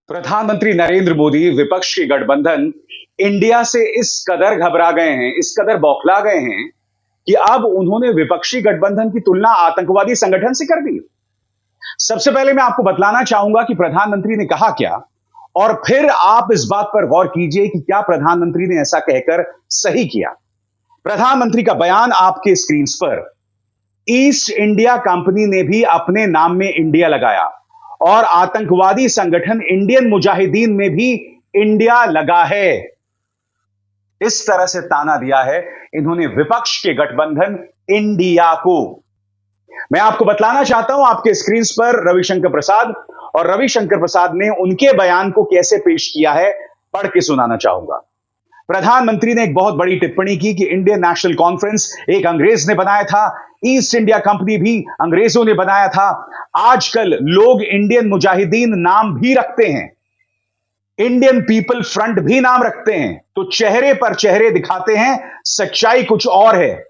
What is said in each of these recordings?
प्रधानमंत्री नरेंद्र मोदी विपक्ष के गठबंधन इंडिया से इस कदर घबरा गए हैं, इस कदर बौखला गए हैं कि अब उन्होंने विपक्षी गठबंधन की तुलना आतंकवादी संगठन से कर दी। सबसे पहले मैं आपको बतलाना चाहूंगा कि प्रधानमंत्री ने कहा क्या, और फिर आप इस बात पर गौर कीजिए कि क्या प्रधानमंत्री ने ऐसा कहकर सही किया। प्रधानमंत्री का बयान आपके स्क्रीन पर। ईस्ट इंडिया कंपनी ने भी अपने नाम में इंडिया लगाया और आतंकवादी संगठन इंडियन मुजाहिदीन में भी इंडिया लगा है। इस तरह से ताना दिया है इन्होंने विपक्ष के गठबंधन इंडिया को। मैं आपको बतलाना चाहता हूं आपके स्क्रीन पर रविशंकर प्रसाद, और रविशंकर प्रसाद ने उनके बयान को कैसे पेश किया है पढ़ के सुनाना चाहूंगा। प्रधानमंत्री ने एक बहुत बड़ी टिप्पणी की कि इंडियन नेशनल कॉन्फ्रेंस एक अंग्रेज ने बनाया था, ईस्ट इंडिया कंपनी भी अंग्रेजों ने बनाया था। आजकल लोग इंडियन मुजाहिदीन नाम भी रखते हैं, इंडियन पीपल फ्रंट भी नाम रखते हैं, तो चेहरे पर चेहरे दिखाते हैं, सच्चाई कुछ और है।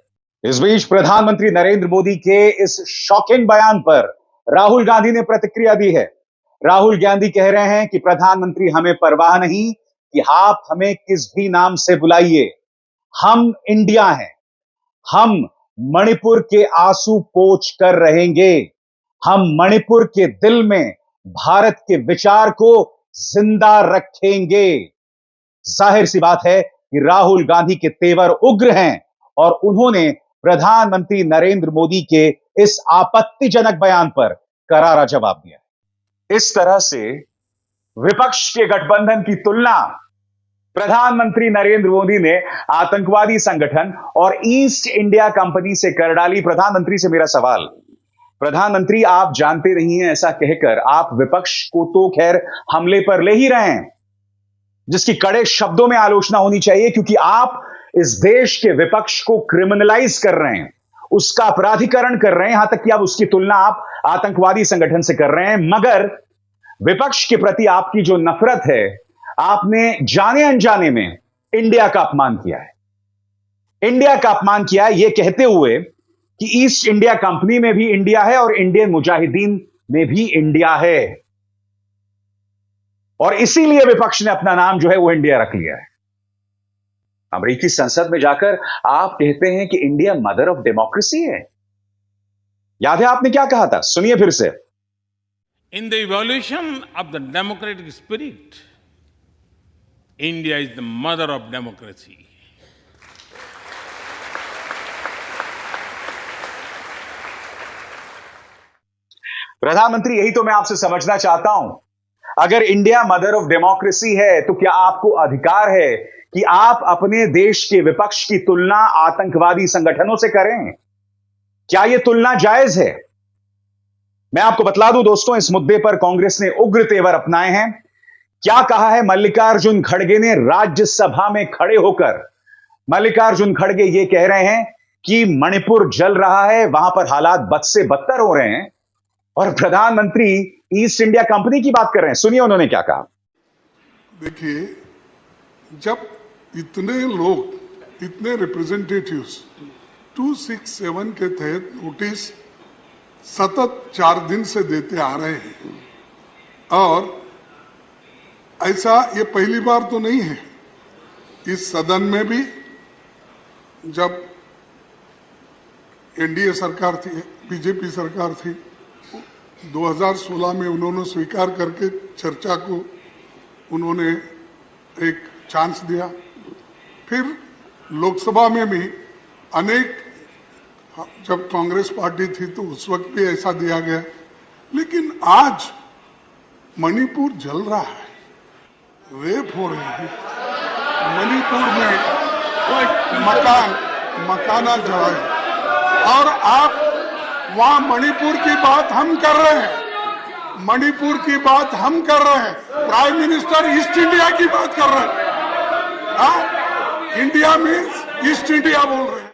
इस बीच प्रधानमंत्री नरेंद्र मोदी के इस शॉकिंग बयान पर राहुल गांधी ने प्रतिक्रिया दी है। राहुल गांधी कह रहे हैं कि प्रधानमंत्री, हमें परवाह नहीं कि आप हमें किस भी नाम से बुलाइए, हम इंडिया हैं, हम मणिपुर के आंसू पोंछ कर रहेंगे, हम मणिपुर के दिल में भारत के विचार को जिंदा रखेंगे। जाहिर सी बात है कि राहुल गांधी के तेवर उग्र हैं और उन्होंने प्रधानमंत्री नरेंद्र मोदी के इस आपत्तिजनक बयान पर करारा जवाब दिया। इस तरह से विपक्ष के गठबंधन की तुलना प्रधानमंत्री नरेंद्र मोदी ने आतंकवादी संगठन और ईस्ट इंडिया कंपनी से कर डाली। प्रधानमंत्री से मेरा सवाल, प्रधानमंत्री आप जानते नहीं हैं ऐसा कहकर आप विपक्ष को तो खैर हमले पर ले ही रहे हैं, जिसकी कड़े शब्दों में आलोचना होनी चाहिए, क्योंकि आप इस देश के विपक्ष को क्रिमिनलाइज कर रहे हैं, उसका अपराधीकरण कर रहे हैं, यहां तक कि अब उसकी तुलना आप आतंकवादी संगठन से कर रहे हैं। मगर विपक्ष के प्रति आपकी जो नफरत है, आपने जाने अनजाने में इंडिया का अपमान किया है। इंडिया का अपमान किया है यह कहते हुए कि ईस्ट इंडिया कंपनी में भी इंडिया है और इंडियन मुजाहिदीन में भी इंडिया है, और इसीलिए विपक्ष ने अपना नाम जो है वो इंडिया रख लिया है। अमेरिकी संसद में जाकर आप कहते हैं कि इंडिया मदर ऑफ डेमोक्रेसी है। याद है आपने क्या कहा था? सुनिए फिर से। In the evolution of the democratic spirit, India is the mother of democracy. प्रधानमंत्री, यही तो मैं आपसे समझना चाहता हूं। अगर इंडिया मदर ऑफ डेमोक्रेसी है तो क्या आपको अधिकार है कि आप अपने देश के विपक्ष की तुलना आतंकवादी संगठनों से करें? क्या यह तुलना जायज है? मैं आपको बतला दूं दोस्तों, इस मुद्दे पर कांग्रेस ने उग्र तेवर अपनाए हैं। क्या कहा है मल्लिकार्जुन खड़गे ने राज्यसभा में खड़े होकर? मल्लिकार्जुन खड़गे यह कह रहे हैं कि मणिपुर जल रहा है, वहां पर हालात बद से बदतर हो रहे हैं, और प्रधानमंत्री ईस्ट इंडिया कंपनी की बात कर रहे हैं। सुनिए उन्होंने क्या कहा। देखिए, जब इतने लोग, इतने रिप्रेजेंटेटिव्स 267 के तहत नोटिस सतत 4 दिन से देते आ रहे हैं, और ऐसा ये पहली बार तो नहीं है। इस सदन में भी जब एनडीए सरकार थी, बीजेपी सरकार थी, 2016 में उन्होंने स्वीकार करके चर्चा को उन्होंने एक चांस दिया। फिर लोकसभा में भी अनेक, जब कांग्रेस पार्टी थी तो उस वक्त भी ऐसा दिया गया। लेकिन आज मणिपुर जल रहा है, रेप हो रहे हैं, मणिपुर में मकाना जला है, और आप वहां मणिपुर की बात हम कर रहे हैं, मणिपुर की बात हम कर रहे हैं, प्राइम मिनिस्टर ईस्ट इंडिया की बात कर रहे हैं। इंडिया मीन्स ईस्ट इंडिया बोल रहे हैं।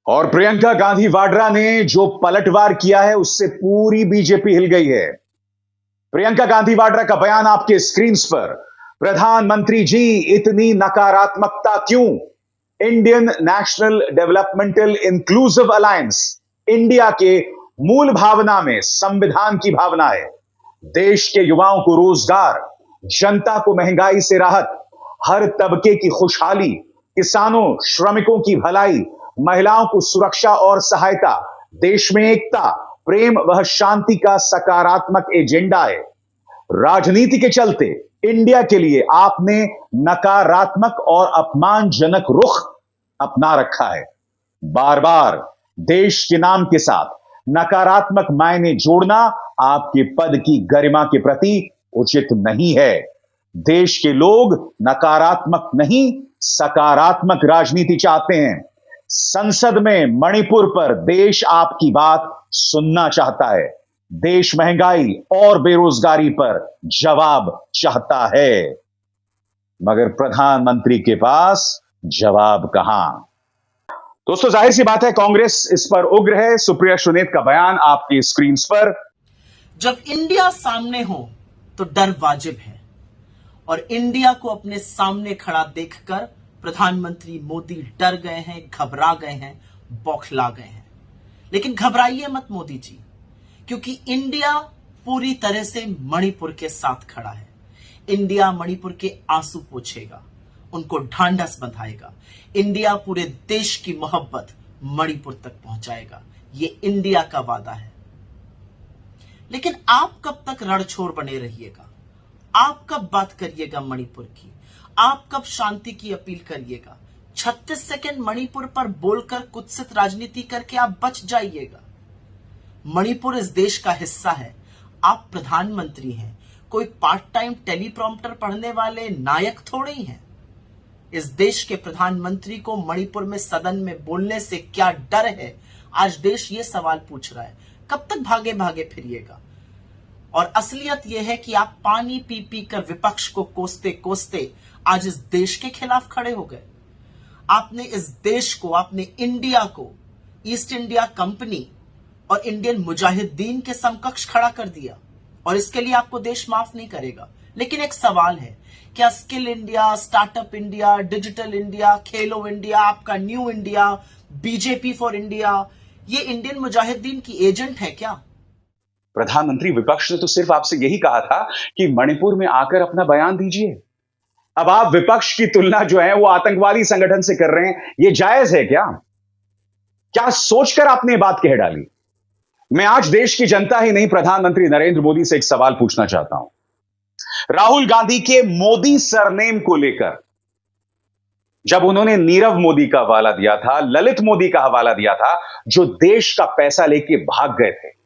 और प्रियंका गांधी वाड्रा ने जो पलटवार किया है उससे पूरी बीजेपी हिल गई है। प्रियंका गांधी वाड्रा का बयान आपके स्क्रीन पर। प्रधानमंत्री जी, इतनी नकारात्मकता क्यों? Indian national developmental inclusive alliance, India के मूल भावना में संविधान की भावना है। देश के युवाओं को रोजगार, जनता को महंगाई से राहत, हर तबके की खुशहाली, किसानों श्रमिकों की भलाई, महिलाओं को सुरक्षा और सहायता, देश में एकता, प्रेम व शांति का सकारात्मक एजेंडा है। राजनीति के चलते इंडिया के लिए आपने नकारात्मक और अपमानजनक रुख अपना रखा है। बार बार देश के नाम के साथ नकारात्मक मायने जोड़ना आपके पद की गरिमा के प्रति उचित नहीं है। देश के लोग नकारात्मक नहीं, सकारात्मक राजनीति चाहते हैं। संसद में मणिपुर पर देश आपकी बात सुनना चाहता है। देश महंगाई और बेरोजगारी पर जवाब चाहता है, मगर प्रधानमंत्री के पास जवाब कहां? दोस्तों, जाहिर सी बात है कांग्रेस इस पर उग्र है। सुप्रिया सुनीत का बयान आपकी स्क्रीन पर। जब इंडिया सामने हो तो डर वाजिब है, और इंडिया को अपने सामने खड़ा देखकर प्रधानमंत्री मोदी डर गए हैं, घबरा गए हैं, बौखला गए हैं। लेकिन घबराइए मत मोदी जी, क्योंकि इंडिया पूरी तरह से मणिपुर के साथ खड़ा है। इंडिया मणिपुर के आंसू पोंछेगा, उनको ढांढस बंधाएगा। इंडिया पूरे देश की मोहब्बत मणिपुर तक पहुंचाएगा। ये इंडिया का वादा है। लेकिन आप कब तक रणछोड़ बने रहिएगा? आप कब बात करिएगा मणिपुर की? आप कब शांति की अपील करिएगा? 36 सेकंड मणिपुर पर बोलकर कुत्सित राजनीति करके आप बच जाइएगा। मणिपुर इस देश का हिस्सा है। आप प्रधानमंत्री हैं, कोई पार्ट टाइम टेलीप्रॉम्प्टर पढ़ने वाले नायक थोड़े ही हैं। इस देश के प्रधानमंत्री को मणिपुर में सदन में बोलने से क्या डर है? आज देश ये सवाल पूछ रहा है। कब तक भागे भागे फिरिएगा? और असलियत यह है कि आप पानी पी पी कर विपक्ष को कोसते कोसते आज इस देश के खिलाफ खड़े हो गए। आपने इस देश को, आपने इंडिया को ईस्ट इंडिया कंपनी और इंडियन मुजाहिदीन के समकक्ष खड़ा कर दिया, और इसके लिए आपको देश माफ नहीं करेगा। लेकिन एक सवाल है, क्या skill India, startup India, digital India, खेलो इंडिया, आपका new India, BJP for India, ये इंडियन मुजाहिदीन की एजेंट है क्या? प्रधानमंत्री विपक्ष ने तो सिर्फ आपसे यही कहा था कि मणिपुर में आकर अपना बयान दीजिए। अब आप विपक्ष की तुलना जो है वो आतंकवादी संगठन से कर रहे हैं। ये जायज है क्या? क्या सोचकर आपने बात कह डाली? मैं आज देश की जनता ही नहीं, प्रधानमंत्री नरेंद्र मोदी से एक सवाल पूछना चाहता हूं। राहुल गांधी के मोदी सरनेम को लेकर जब उन्होंने नीरव मोदी का हवाला दिया था, ललित मोदी का हवाला दिया था, जो देश का पैसा लेके भाग गए थे,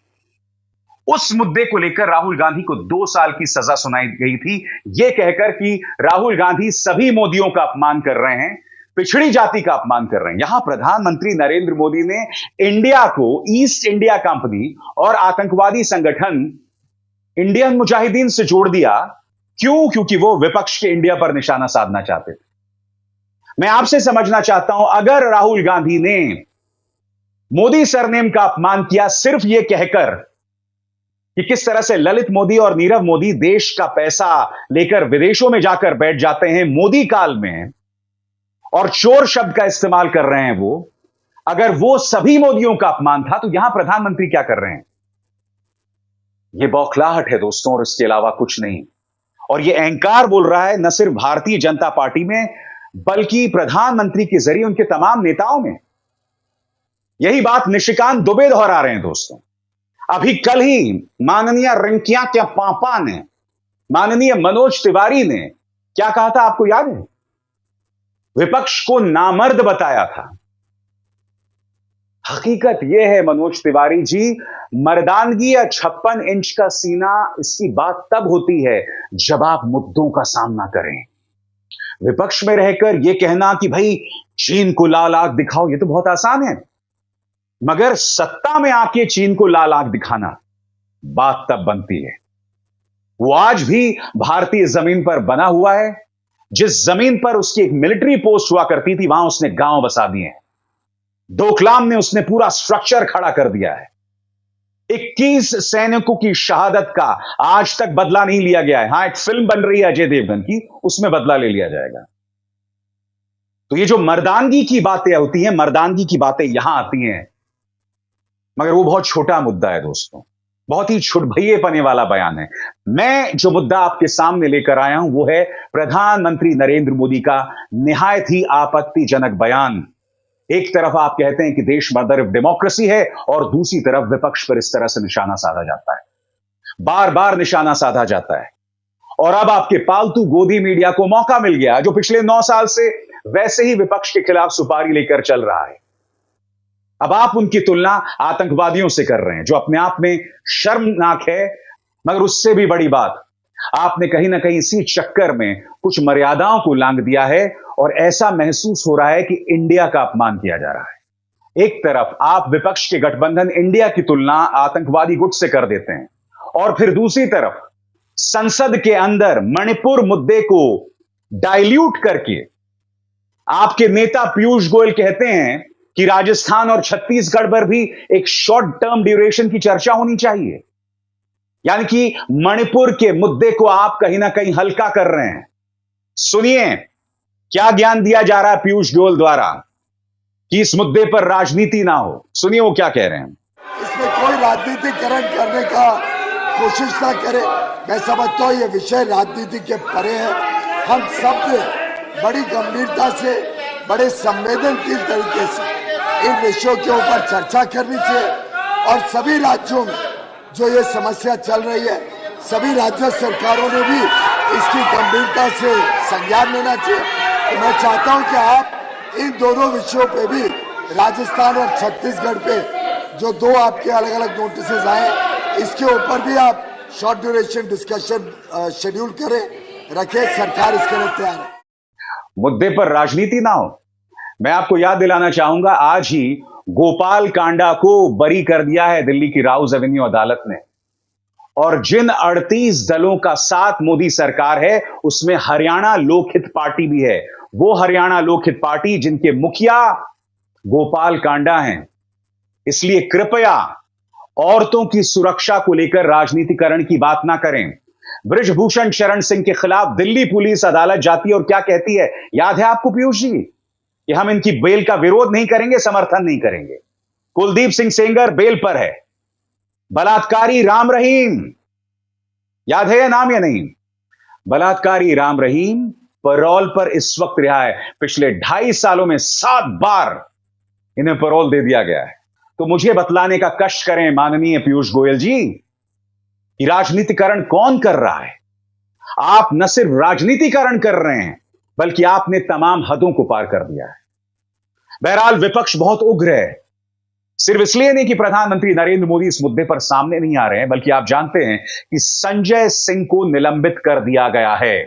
उस मुद्दे को लेकर राहुल गांधी को 2 साल की सजा सुनाई गई थी, यह कहकर कि राहुल गांधी सभी मोदियों का अपमान कर रहे हैं, पिछड़ी जाति का अपमान कर रहे हैं। यहां प्रधानमंत्री नरेंद्र मोदी ने इंडिया को ईस्ट इंडिया कंपनी और आतंकवादी संगठन इंडियन मुजाहिदीन से जोड़ दिया। क्यों? क्योंकि वो विपक्ष के इंडिया पर निशाना साधना चाहते थे। मैं आपसे समझना चाहता हूं, अगर राहुल गांधी ने मोदी सरनेम का अपमान किया सिर्फ यह कहकर कि किस तरह से ललित मोदी और नीरव मोदी देश का पैसा लेकर विदेशों में जाकर बैठ जाते हैं मोदी काल में, और चोर शब्द का इस्तेमाल कर रहे हैं वो, अगर वो सभी मोदियों का अपमान था तो यहां प्रधानमंत्री क्या कर रहे हैं? यह बौखलाहट है दोस्तों, और इसके अलावा कुछ नहीं। और यह अहंकार बोल रहा है न सिर्फ भारतीय जनता पार्टी में, बल्कि प्रधानमंत्री के जरिए उनके तमाम नेताओं में। यही बात निशिकांत दुबे दोहरा रहे हैं दोस्तों। अभी कल ही माननीय रिंकिया के पापा ने, माननीय मनोज तिवारी ने क्या कहा था आपको याद है? विपक्ष को नामर्द बताया था। हकीकत यह है मनोज तिवारी जी, मर्दानगी या 56 इंच का सीना, इसकी बात तब होती है जब आप मुद्दों का सामना करें। विपक्ष में रहकर यह कहना कि भाई चीन को लाल आंख दिखाओ, यह तो बहुत आसान है, मगर सत्ता में आके चीन को लाल आंख दिखाना बात तब बनती है। वो आज भी भारतीय जमीन पर बना हुआ है। जिस जमीन पर उसकी एक मिलिट्री पोस्ट हुआ करती थी, वहां उसने गांव बसा दिए हैं। डोकलाम में उसने पूरा स्ट्रक्चर खड़ा कर दिया है। 21 सैनिकों की शहादत का आज तक बदला नहीं लिया गया है। हां, एक फिल्म बन रही है अजय देवगन की, उसमें बदला ले लिया जाएगा। तो ये जो मर्दानगी की बातें होती हैं, मर्दानगी की बातें यहां आती हैं, मगर वो बहुत छोटा मुद्दा है दोस्तों। बहुत ही छुटभइयेपने वाला बयान है। मैं जो मुद्दा आपके सामने लेकर आया हूं वो है प्रधानमंत्री नरेंद्र मोदी का निहायत ही आपत्तिजनक बयान। एक तरफ आप कहते हैं कि देश मदर ऑफ डेमोक्रेसी है और दूसरी तरफ विपक्ष पर इस तरह से निशाना साधा जाता है, बार बार निशाना साधा जाता है। और अब आपके पालतू गोदी मीडिया को मौका मिल गया, जो पिछले 9 साल से वैसे ही विपक्ष के खिलाफ सुपारी लेकर चल रहा है। अब आप उनकी तुलना आतंकवादियों से कर रहे हैं, जो अपने आप में शर्मनाक है। मगर उससे भी बड़ी बात, आपने कहीं ना कहीं इसी चक्कर में कुछ मर्यादाओं को लांघ दिया है और ऐसा महसूस हो रहा है कि इंडिया का अपमान किया जा रहा है। एक तरफ आप विपक्ष के गठबंधन इंडिया की तुलना आतंकवादी गुट से कर देते हैं और फिर दूसरी तरफ संसद के अंदर मणिपुर मुद्दे को डाइल्यूट करके आपके नेता पीयूष गोयल कहते हैं कि राजस्थान और छत्तीसगढ़ पर भी एक शॉर्ट टर्म ड्यूरेशन की चर्चा होनी चाहिए। यानी कि मणिपुर के मुद्दे को आप कहीं ना कहीं हल्का कर रहे हैं। सुनिए क्या ज्ञान दिया जा रहा है पीयूष गोयल द्वारा कि इस मुद्दे पर राजनीति ना हो। सुनिए वो क्या कह रहे हैं। इसमें कोई राजनीतिकरण करने का कोशिश ना करे। मैं समझता हूँ ये विषय राजनीति के परे है। हम सब ने बड़ी गंभीरता से, बड़े संवेदनशील तरीके से इन विषयों के ऊपर चर्चा करनी चाहिए और सभी राज्यों में जो ये समस्या चल रही है, सभी राज्य सरकारों ने भी इसकी गंभीरता से संज्ञान लेना चाहिए। तो मैं चाहता हूं कि आप इन दोनों विषयों पे भी, राजस्थान और छत्तीसगढ़ पे जो 2 आपके अलग अलग नोटिसेस आए, इसके ऊपर भी आप शॉर्ट ड्यूरेशन डिस्कशन शेड्यूल करें, रखें। सरकार इसके लिए तैयार है। मुद्दे पर राजनीति ना हो। मैं आपको याद दिलाना चाहूंगा, आज ही गोपाल कांडा को बरी कर दिया है दिल्ली की राउज एवेन्यू अदालत ने। और जिन 38 दलों का साथ मोदी सरकार है उसमें हरियाणा लोकहित पार्टी भी है। वो हरियाणा लोकहित पार्टी जिनके मुखिया गोपाल कांडा हैं। इसलिए कृपया औरतों की सुरक्षा को लेकर राजनीतिकरण की बात ना करें। बृजभूषण शरण सिंह के खिलाफ दिल्ली पुलिस अदालत जाती है और क्या कहती है, याद है आपको पीयूष जी, कि हम इनकी बेल का विरोध नहीं करेंगे, समर्थन नहीं करेंगे। कुलदीप सिंह सेंगर बेल पर है। बलात्कारी राम रहीम, याद है यह नाम या नहीं? बलात्कारी राम रहीम पैरोल पर इस वक्त रिहा है। पिछले 2.5 सालों में 7 बार इन्हें पैरोल दे दिया गया है। तो मुझे बतलाने का कष्ट करें माननीय पीयूष गोयल जी कि राजनीतिकरण कौन कर रहा है। आप न सिर्फ राजनीतिकरण कर रहे हैं बल्कि आपने तमाम हदों को पार कर दिया है। बहरहाल विपक्ष बहुत उग्र है, सिर्फ इसलिए नहीं कि प्रधानमंत्री नरेंद्र मोदी इस मुद्दे पर सामने नहीं आ रहे हैं, बल्कि आप जानते हैं कि संजय सिंह को निलंबित कर दिया गया है।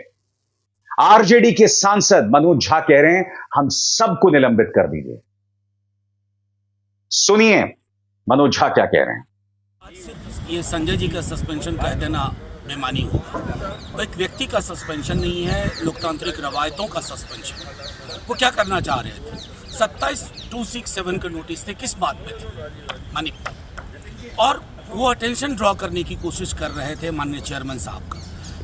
आरजेडी के सांसद मनोज झा कह रहे हैं हम सबको निलंबित कर दीजिए। सुनिए मनोज झा क्या कह रहे हैं। ये संजय जी का सस्पेंशन कह देना बेमानी होगा। वो एक व्यक्ति का सस्पेंशन नहीं है, लोकतांत्रिक रवायतों का सस्पेंशन है। वो क्या करना चाह रहे थे? 27-267 के नोटिस थे, किस बात पे थे? मणिपुर। और वो अटेंशन ड्रॉ करने की कोशिश कर रहे थे माननीय चेयरमैन साहब का।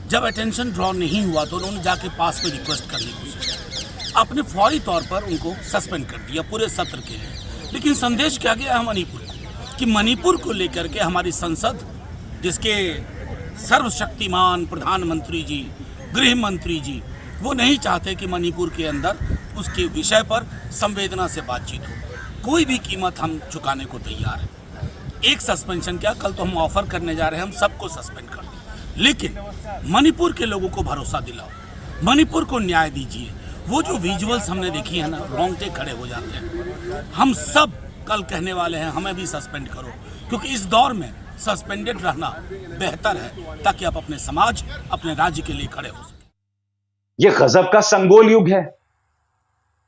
जब अटेंशन ड्रॉ नहीं हुआ तो उन्होंने जाके पास में रिक्वेस्ट करने की कोशिश की। आपने फौरी तौर पर उनको सस्पेंड कर दिया पूरे सत्र के लिए। लेकिन संदेश क्या गया है मणिपुर को, कि मणिपुर को लेकर के हमारी संसद, जिसके सर्वशक्तिमान प्रधानमंत्री जी, गृह मंत्री जी, वो नहीं चाहते कि मणिपुर के अंदर उसके विषय पर संवेदना से बातचीत हो। कोई भी कीमत हम चुकाने को तैयार हैं। एक सस्पेंशन क्या, कल तो हम ऑफर करने जा रहे हैं हम सबको सस्पेंड कर दें। लेकिन मणिपुर के लोगों को भरोसा दिलाओ, मणिपुर को न्याय दीजिए। वो जो विजुअल्स हमने देखी है ना, रोंगटे खड़े हो जाते हैं। हम सब कल कहने वाले हैं हमें भी सस्पेंड करो, क्योंकि इस दौर में सस्पेंडेड रहना बेहतर है, ताकि आप अपने समाज, अपने राज्य के लिए खड़े हो सकें। यह गजब का संगोल युग है।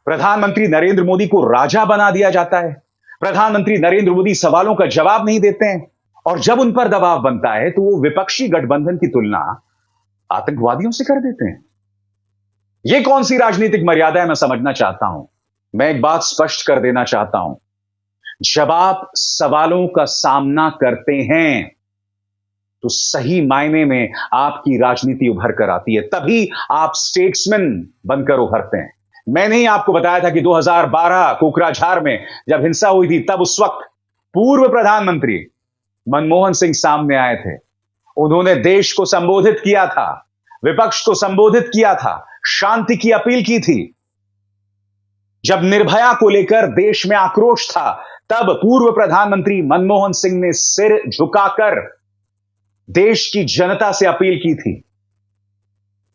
प्रधानमंत्री नरेंद्र मोदी को राजा बना दिया जाता है। प्रधानमंत्री नरेंद्र मोदी सवालों का जवाब नहीं देते हैं और जब उन पर दबाव बनता है तो वो विपक्षी गठबंधन की तुलना आतंकवादियों से कर देते हैं। यह कौन सी राजनीतिक मर्यादा है, मैं समझना चाहता हूं। मैं एक बात स्पष्ट कर देना चाहता हूं, जब आप सवालों का सामना करते हैं तो सही मायने में आपकी राजनीति उभर कर आती है, तभी आप स्टेट्समैन बनकर उभरते हैं। मैंने ही आपको बताया था कि 2012 कोकराझार में जब हिंसा हुई थी, तब उस वक्त पूर्व प्रधानमंत्री मनमोहन सिंह सामने आए थे। उन्होंने देश को संबोधित किया था, विपक्ष को संबोधित किया था, शांति की अपील की थी। जब निर्भया को लेकर देश में आक्रोश था, तब पूर्व प्रधानमंत्री मनमोहन सिंह ने सिर झुकाकर देश की जनता से अपील की थी।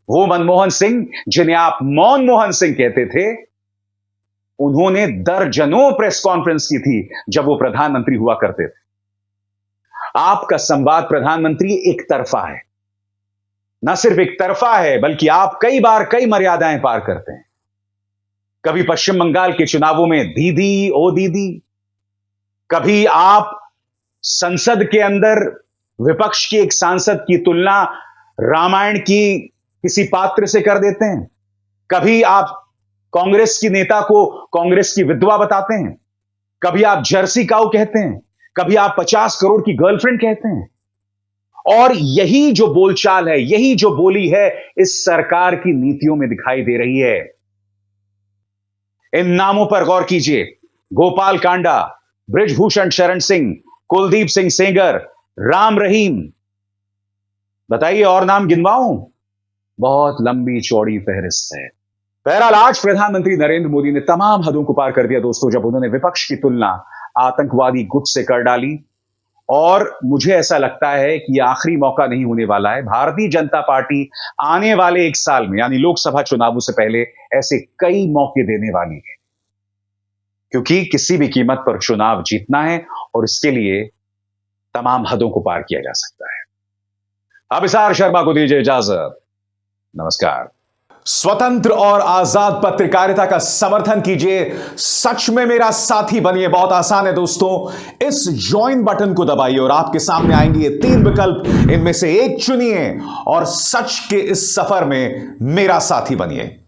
वो मनमोहन सिंह जिन्हें आप मौन मोहन सिंह कहते थे, उन्होंने दर्जनों प्रेस कॉन्फ्रेंस की थी जब वो प्रधानमंत्री हुआ करते थे। आपका संवाद प्रधानमंत्री एक तरफा है, न सिर्फ एक तरफा है, बल्कि आप कई बार कई मर्यादाएं पार करते हैं। कभी पश्चिम बंगाल के चुनावों में दीदी ओ दीदी, कभी आप संसद के अंदर विपक्ष की एक सांसद की तुलना रामायण की किसी पात्र से कर देते हैं, कभी आप कांग्रेस की नेता को कांग्रेस की विधवा बताते हैं, कभी आप जर्सी काऊ कहते हैं, कभी आप 50 करोड़ की गर्लफ्रेंड कहते हैं। और यही जो बोलचाल है, यही जो बोली है, इस सरकार की नीतियों में दिखाई दे रही है। इन नामों पर गौर कीजिए: गोपाल कांडा, बृजभूषण शरण सिंह, कुलदीप सिंह सेंगर, राम रहीम। बताइए और नाम गिनवाऊं? बहुत लंबी चौड़ी फहरिस्त है। बहरहाल आज प्रधानमंत्री नरेंद्र मोदी ने तमाम हदों को पार कर दिया दोस्तों, जब उन्होंने विपक्ष की तुलना आतंकवादी गुट से कर डाली। और मुझे ऐसा लगता है कि यह आखिरी मौका नहीं होने वाला है। भारतीय जनता पार्टी आने वाले एक साल में, यानी लोकसभा चुनावों से पहले, ऐसे कई मौके देने वाली है, क्योंकि किसी भी कीमत पर चुनाव जीतना है और इसके लिए तमाम हदों को पार किया जा सकता है। अभिसार शर्मा को दीजिए इजाजत। नमस्कार। स्वतंत्र और आजाद पत्रकारिता का समर्थन कीजिए, सच में मेरा साथी बनिए। बहुत आसान है दोस्तों, इस ज्वाइन बटन को दबाइए और आपके सामने आएंगे ये 3 विकल्प, इनमें से एक चुनिए और सच के इस सफर में मेरा साथी बनिए।